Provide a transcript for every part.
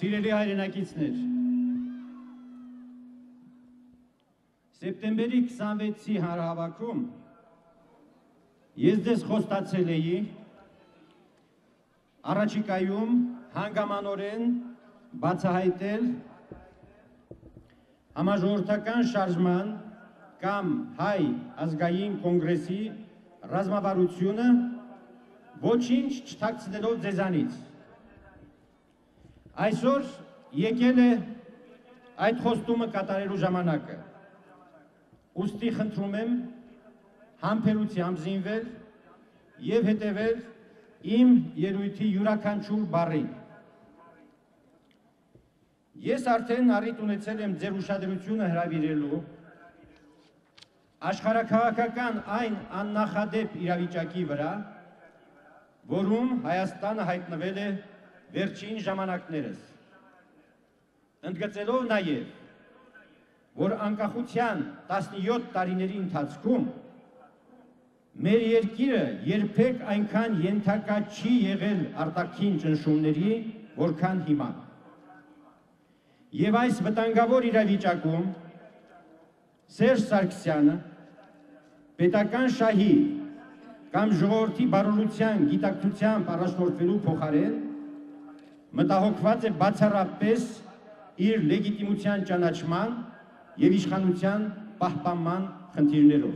Սիրելի հայրենակիցներ, սեպտեմբերի 26-ի հանրահավաքում ես ձեզ խոստացել էի առաջիկայում հանգամանորեն բացահայտել համաժողովրդական շարժման կամ հայ ազգային կոնգրեսի ռազմավարությունը ոչինչ չթաքցնելով ձեզանից։ Այսօր եկել է այդ խոստումը կատարելու ժամանակը։ Ուստի խնդրում եմ համբերությամբ զինվել եւ հետեւել իմ ելույթի յուրաքանչյուր բառին։ Ես արդեն առիթ ունեցել եմ ձեր ուշադրությունը հրավիրելու աշխարհաքաղաքական այն աննախադեպ իրավիճակի վրա, որում Հայաստանը հայտնվել է վերջին ժամանակներս, ընդգծելով նաև, որ անկախության 17 տարիների ընթացքում մեր երկիրը երբեք այնքան ենթակա չի եղել արտաքին ճնշումների, որքան հիմա։ Եվ այս վտանգավոր իրավիճակում Սերժ Սարգսյանը պետական շահի կամ ժողովրդի բարօրության գիտակցությամբ առաջնորդվելու փոխարեն մտահոգված է բացառապես իր լեգիտիմության ճանաչման եւ իշխանության պահպանման խնդիրներով։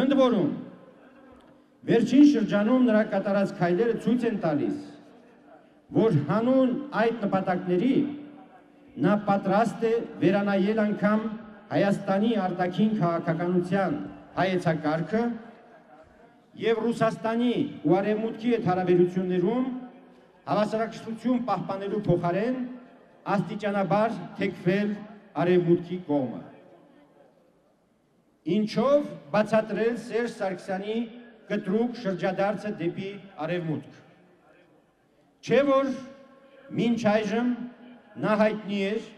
Ընդ որում, վերջին շրջանում նրա կատարած քայլերը ցույց են տալիս, որ հանուն այդ նպատակների նա պատրաստ է վերանայել անգամ Հայաստանի արտաքին քաղաքականության հայեցակարգը եւ Ռուսաստանի ու Արևմուտքի հետ հարաբերություններում հավասարակշռություն պահպանելու փոխարեն աստիճանաբար թեքվել Արևմուտքի կողմը։ Ինչով բացատրել Սերժ Սարգսյանի կտրուկ շրջադարձը դեպի Արևմուտք։ Չէ՞ որ մինչ այժմ նա հայտնի էր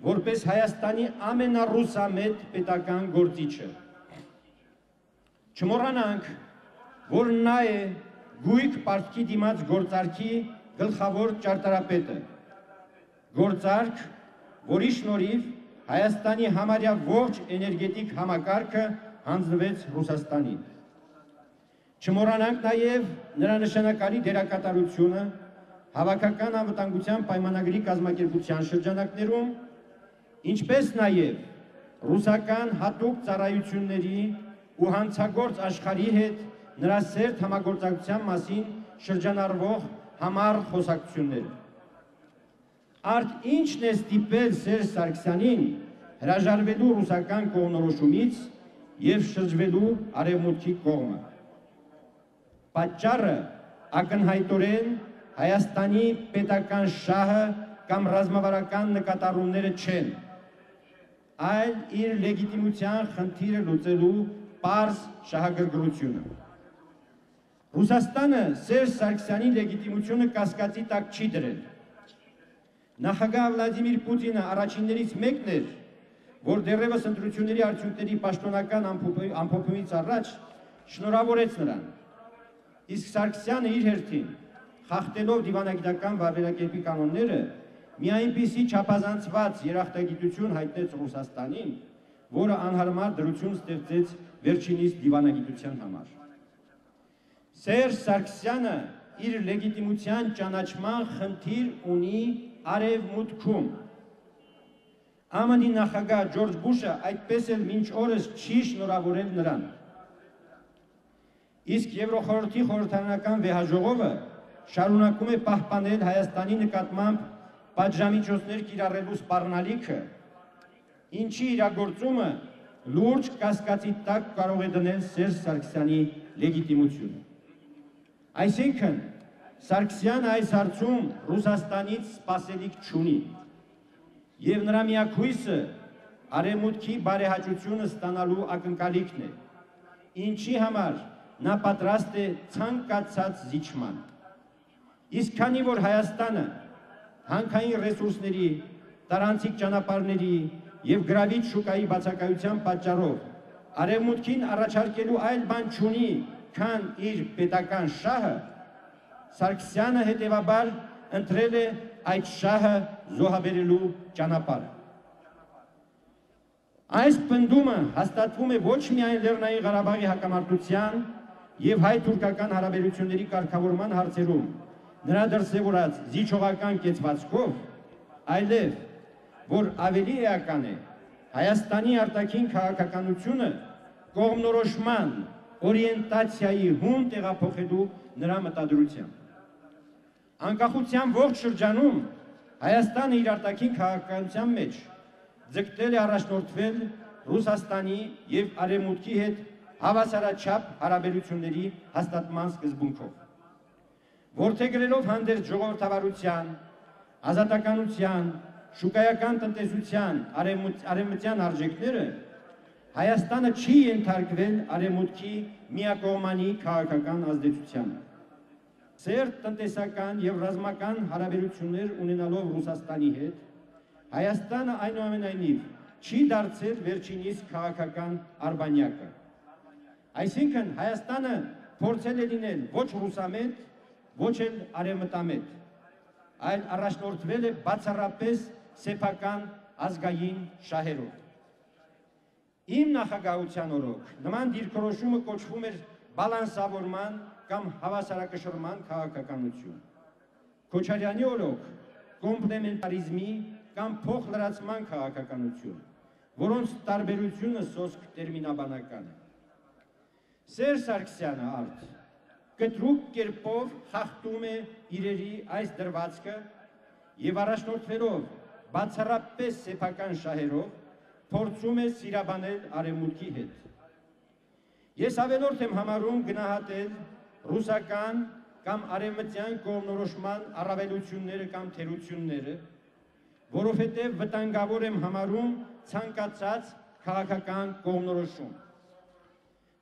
որպես Հայաստանի ամենառուսամետ պետական գործիչը։ Չմոռանանք, որ նա է գույք պարտքի դիմաց գործարքի գլխավոր ճարտարապետը, գործարք, որի շնորհիվ Հայաստանի համարյա ողջ էներգետիկ համակարգը հանձնվեց Ռուսաստանին։ Չմոռանանք նաև նրա նշանակալի դերակատարությունը հավաքական անվտանգության պայմանագրի կազմակերպության շրջանակներում, ինչպես նաև ռուսական հատուկ ծառայությունների ու հանցագործ աշխարհի հետ նրա սերտ համագործակցության մասին շրջանառվող համառ խոսակցությունները։ Արդ ինչն է ստիպել Սերժ Սարգսյանին հրաժարվելու ռուսական կողմնորոշումից եւ շրջվելու Արևմուտքի կողմը։ Պատճառը ակնհայտորեն Հայաստանի պետական շահը կամ ռազմավարական նկատառումները չեն, այլ իր լեգիտիմության խնդիրը լուծելու պարզ շահագրգռությունը։ Ռուսաստանը Սերժ Սարգսյանի լեգիտիմությունը կասկածի տակ չի դրել։ Նախագահ Վլադիմիր Պուտինը առաջիններից մեկն էր, որ դեռևս ընտրությունների արդյունքների պաշտոնական ամփոփումից առաջ շնորհավորեց նրան։ Իսկ Սարգսյանը իր հերթին, խախտելով դիվանագիտական վարվելակերպի կանոնները, մի այնպիսի չափազանցված երախտագիտություն հայտնեց Ռուսաստանին, որը անհարմար դրություն ստեղծեց վերջինիս դիվանագիտության համար։ Սերժ Սարգսյանը իր լեգիտիմության ճանաչման խնդիր ունի Արևմուտքում։ ԱՄՆ-ի նախագահ Ջորջ Բուշը այդպես էլ մինչ օրս չի շնորհավորել նրան։ Իսկ Եվրոխորհրդի խորհրդարանական վեհաժողովը շարունակում է պահպանել Հայաստանի նկատմամբ պատժամիջոցներ կիրառելու սպառնալիքը, ինչի իրագործումը լուրջ կասկածի տակ կարող է դնել Սերժ Սարգսյանի լեգիտիմությունը։ Այսինքն, Սարգսյանը այս հարցում Ռուսաստանից սպասելիք չունի, եւ նրա միակ հույսը Արևմուտքի բարեհաճությունը ստանալու ակնկալիքն է, ինչի համար նա պատրաստ է ցանկացած զիջման։ Իսկ քանի որ Հայաստանը հանքային ռեսուրսների, տարանցիկ ճանապարհների եւ գրավիչ շուկայի բացակայության պատճառով Արևմուտքին առաջարկելու այլ բան չունի, քան իր պետական շահը, Սարգսյանը հետևաբար ընտրել է այդ շահը զոհաբերելու ճանապարհը։ Այս պնդումը հաստատվում է ոչ միայն Լեռնային Ղարաբաղի հակամարտության եւ հայ-թուրքական հարաբերությունների կարգավորման հարցերում նրա դրսևորած զիջողական կեցվածքով, այլև որ ավելի էական է Հայաստանի արտաքին քաղաքականությունը կողմնորոշման օրիենտացիայի հուն տեղափոխելու նրա մտադրությամբ։ Անկախության ողջ շրջանում Հայաստանը իր արտաքին քաղաքականության մեջ ձգտել է առաջնորդվել Ռուսաստանի եւ Արևմուտքի հետ հավասարաչափ հարաբերությունների հաստատման սկզբունքով, որդեգրելով հանդերձ ժողովրդավարության, ազատականության, շուկայական տնտեսության արևմտյան արժեքները, Հայաստանը չի ենթարկվել Արևմուտքի միակողմանի քաղաքական ազդեցությանը։ Սերտ տնտեսական եւ ռազմական հարաբերություններ ունենալով Ռուսաստանի հետ, Հայաստանը այնուամենայնիվ չի դարձել վերջինիս քաղաքական արբանյակը։ Այսինքն Հայաստանը փորձել է լինել ոչ ռուսամետ, ոչ էլ արևմտամետ, այլ առաջնորդվել է բացառապես սեփական ազգային շահերով։ Իմ նախագահության օրոք նման դիրքորոշումը կոչվում էր բալանսավորման կամ հավասարակշռման քաղաքականություն։ Քոչարյանի օրոք կոմպլեմենտարիզմի կամ փոխլրացման քաղաքականություն, որոնց տարբերությունը սոսկ տերմինաբանական է։ Սերժ Սարգսյանը արդ կտրուկ կերպով խախտում է իրերի այս դրվածքը եւ առաջնորդվելով բացառապես սեփական շահերով փորձում է սիրաբանել Արևմուտքի հետ։ Ես ավելորդ եմ համարում գնահատել ռուսական կամ արևմտյան կողմնորոշման առավելությունները կամ թերությունները, որովհետև վտանգավոր եմ համարում ցանկացած քաղաքական կողմնորոշում։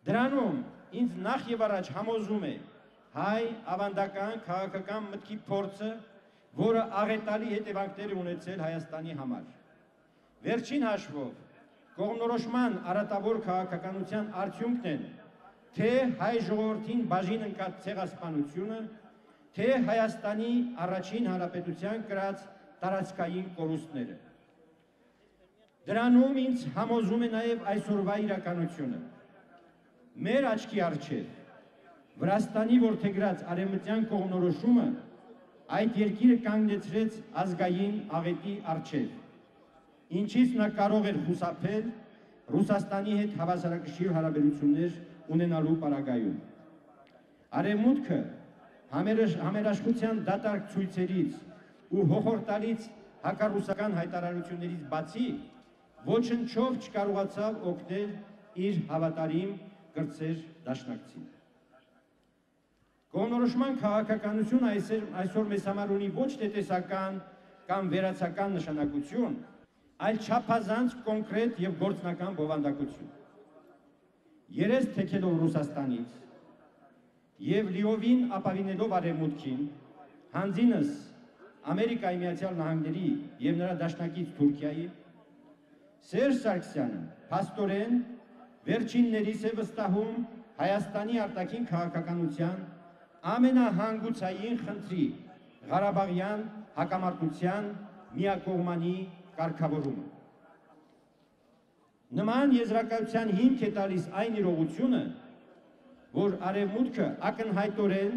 Դրանում ինձ նախ եւ առաջ համոզում է հայ ավանդական քաղաքական մտքի փորձը, որը աղետալի հետևանքներ է ունեցել Հայաստանի համար։ Վերջին հաշվով կողմնորոշման արատավոր քաղաքականության արդյունքն են թե հայ ժողովրդին բաժին ընկած ցեղասպանությունը, թե Հայաստանի առաջին հանրապետության կրած տարածքային կորուստները։ Դրանում ինձ համոզում է նաև այսօրվա իրականությունը։ Մեր աչքի առջև Վրաստանի որդեգրած արևմտյան կողմնորոշումը այդ երկիրը կանգնեցրեց ազգային աղետի առջև, ինչից նա կարող էր խուսափել Ռուսաստանի հետ հավասարակշիռ հարաբերություններ ունենալու պարագայում։ Արևմուտքը համերաշխության դատարկ ցույցերից ու հոխորտալից հակառուսական հայտարարություններից բացի ոչնչով չկարողացավ օգնել իր հավատարիմ կրտսեր դաշնակցին։ Կողմնորոշման քաղաքականությունը այսօր մեզ համար ունի ոչ թե տեսական կամ վերացական նշանակություն, այլ չափազանց կոնկրետ եւ գործնական բովանդակություն։ Երես թեքելով Ռուսաստանից եւ լիովին ապավինելով Արևմուտքին, հանձինս Ամերիկայի Միացյալ Նահանգների եւ նրա դաշնակից Թուրքիայի, Սերժ Սարգսյանը փաստորեն վերջիններիս է վստահում Հայաստանի արտաքին քաղաքականության ամենահանգուցային խնդրի Ղարաբաղյան հակամարտության միակողմանի կարգավորումը։ Նման եզրակացության հիմք է տալիս այն իրողությունը, որ Արևմուտքը ակնհայտորեն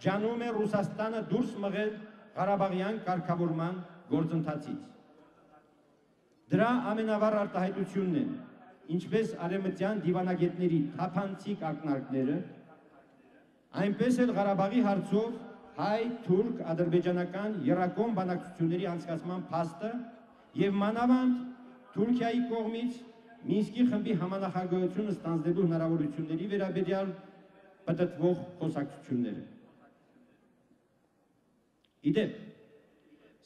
ջանում է Ռուսաստանը դուրս մղել Ղարաբաղյան կարգավորման գործընթացից։ Դրա ամենավառ արտահայտությունն են ինչպես արևմտյան դիվանագետների թափանցիկ ակնարկները, այնպես էլ Ղարաբաղի հարցով հայ-թուրք-ադրբեջանական եռակողմ բանակցությունների անցկացման փաստը եւ մանավանդ Թուրքիայի կողմից Մինսկի խմբի համանախագահությունը ստանձնելու հնարավորությունների վերաբերյալ պտտվող խոսակցությունները։ Իդեպ,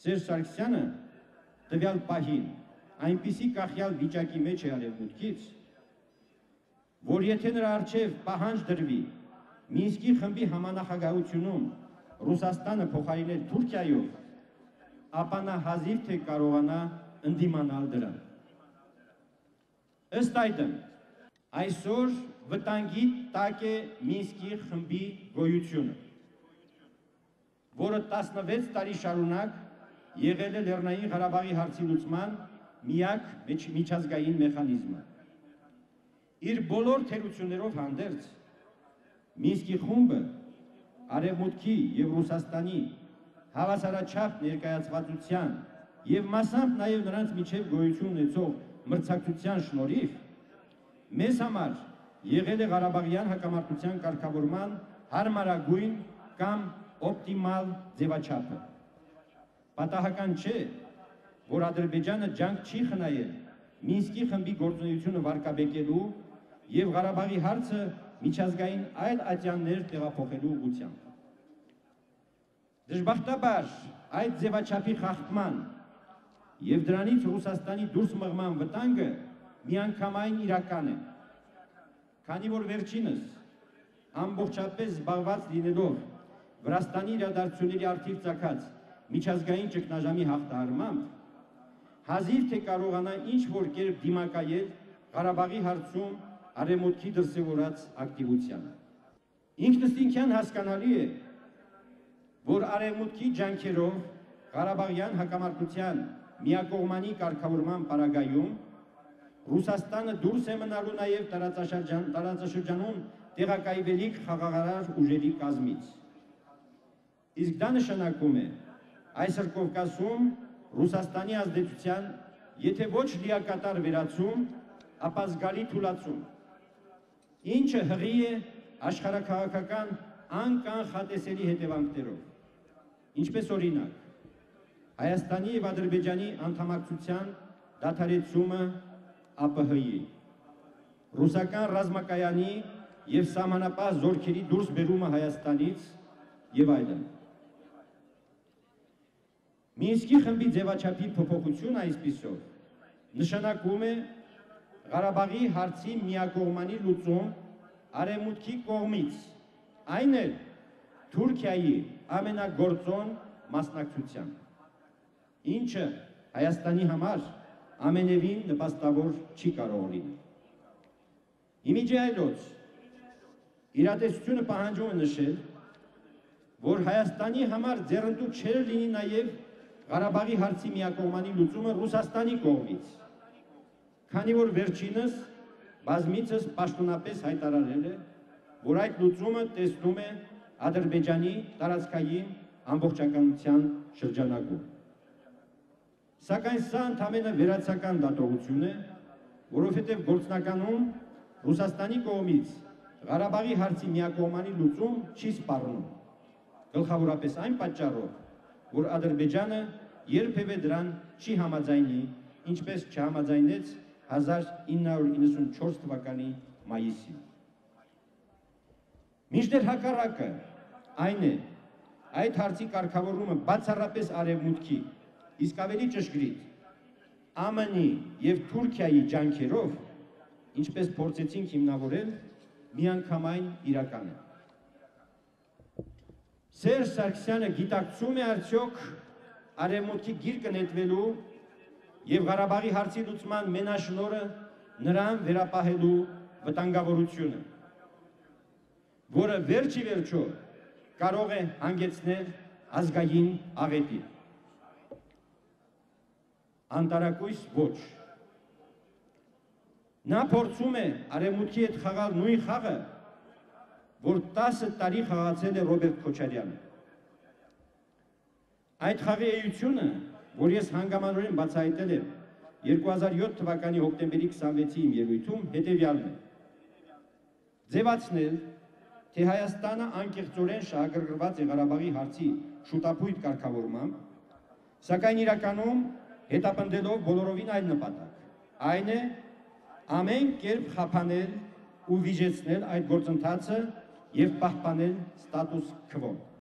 Սերժ Սարգսյանը տվյալ պահին այնպիսի կախյալ վիճակի մեջ է Արևմուտքից, որ եթե նրա առջև պահանջ դրվի Մինսկի խմբի համանախագահությունում Ռուսաստանը փոխարինել Թուրքիայով, ապա նա հազիվ թե կարողանա ընդդիմանալ դրան։ Ըստ այդմ, այսօր վտանգի տակ է Մինսկի խմբի գոյությունը, որը 16 տարի շարունակ եղել է Լեռնային Ղարաբաղի հարցի լուծման միակ միջազգային մեխանիզմը։ Իր բոլոր թերություններով հանդերձ Մինսկի խումբը Արևմուտքի եւ Ռուսաստանի հավասարաչափ ներկայացվածության եւ մասամբ նաեւ նրանց միջև գոյություն ունեցող մրցակցության շնորհիվ մեզ համար եղել է Ղարաբաղյան հակամարտության կարգավորման հարմարագույն կամ օպտիմալ ձևաչափը։ Պատահական չէ, որ Ադրբեջանը ջանք չի խնայել Մինսկի խմբի գործունեությունը վարկաբեկելու եւ Ղարաբաղի հարցը միջազգային այլ ատյաններ տեղափոխելու ուղղությամբ։ Դժբախտաբար այդ ձևաչափի խախտման եւ դրանից Ռուսաստանի դուրս մղման վտանգը միանգամայն իրական է, քանի որ վերջինս ամբողջապես զբաղված լինելով Վրաստանի իրադարձությունների առթիվ ծագած միջազգային ճգնաժամի հաղթահարմամբ հազիվ թե կարողանա ինչ-որ կերպ դիմակայել Ղարաբաղի հարցում Արևմուտքի դրսևորած ակտիվությանը։ Ինքնըստինքյան հասկանալի է, որ Արևմուտքի ջանքերով Ղարաբաղյան հակամարտության միակողմանի կարգավորման պարագայում Ռուսաստանը դուրս է մնալու նաև տարածաշրջանում տեղակայվելիք խաղաղարար ուժերի կազմից։ Իսկ դա նշանակում է այսօր Կովկասում Ռուսաստանի ազդեցության եթե ոչ լիակատար վերացում, ապա զգալի թուլացում, ինչը հղի է աշխարհաքաղաքական անկանխատեսելի հետևանքներով, ինչպես օրինակ Հայաստանի եւ Ադրբեջանի անդամակցության դադարեցումը ԱՊՀ-ի, ռուսական ռազմակայանի եւ սահմանապահ զորքերի դուրս բերումը Հայաստանից եւ այլն։ Մինսկի խմբի ձևաչափի փոփոխությունը այսպիսով նշանակում է Ղարաբաղի հարցի միակողմանի լուծում Արևմուտքի կողմից, այն էլ Թուրքիայի ամենագործոն մասնակցությամբ, ինչը Հայաստանի համար ամենևին նպաստավոր չի կարող լինել։ Իմիջի այլոց իրատեսությունը պահանջում է նշել, որ Հայաստանի համար ձեռնտու չէր լինի նաև Ղարաբաղի հարցի միակողմանի լուծումը Ռուսաստանի կողմից, քանի որ վերջինս բազմիցս պաշտոնապես հայտարարել է, որ այդ լուծումը տեսնում է Ադրբեջանի տարածքային ամբողջականության շրջանակում։ Սակայն սա ընդամենը վերացական դատողություն է, որովհետև գործնականում Ռուսաստանի կողմից Ղարաբաղի հարցի միակողմանի լուծում չի սպառնում, գլխավորապես այն պատճառով, որ Ադրբեջանը երբևէ դրան չի համաձայնի, ինչպես չհամաձայնեց 1994 թվականի մայիսին։ Մինչդեռ հակառակը այն է, այդ հարցի կարգավորումը բացառապես Արևմուտքի, իսկ ավելի ճշգրիտ ԱՄՆ-ի եւ Թուրքիայի ջանքերով, ինչպես փորձեցինք հիմնավորել, միանգամայն իրական է։ Սերժ Սարգսյանը գիտակցում է արդյոք Արևմուտքի գիրկը նետվելու եւ Ղարաբաղի հարցի լուծման մենաշնորհը նրան վերապահելու վտանգավորությունը, որը վերջի վերջո կարող է հանգեցնել ազգային աղետի։ Անտարակույս ոչ։ Նա փորձում է Արևմուտքի հետ խաղալ նույն խաղը, որ 10 տարի խաղացել է Ռոբերտ Քոչարյանը։ Այդ խաղի էությունը, որ ես հանգամանորեն բացահայտել եմ 2007 թվականի հոկտեմբերի 26-ի իմ ելույթում, հետևյալն է. ձևացնել, թե Հայաստանը անկեղծորեն շահագրգռված է Ղարաբաղի հարցի շուտապույտ կարգավորմամբ, սակայն իրականում հետապնդելով բոլորովին այլ նպատակ, այն է ամեն կերպ խափանել ու վիժեցնել այդ գործընթացը եւ պահպանել ստատուս քվոն։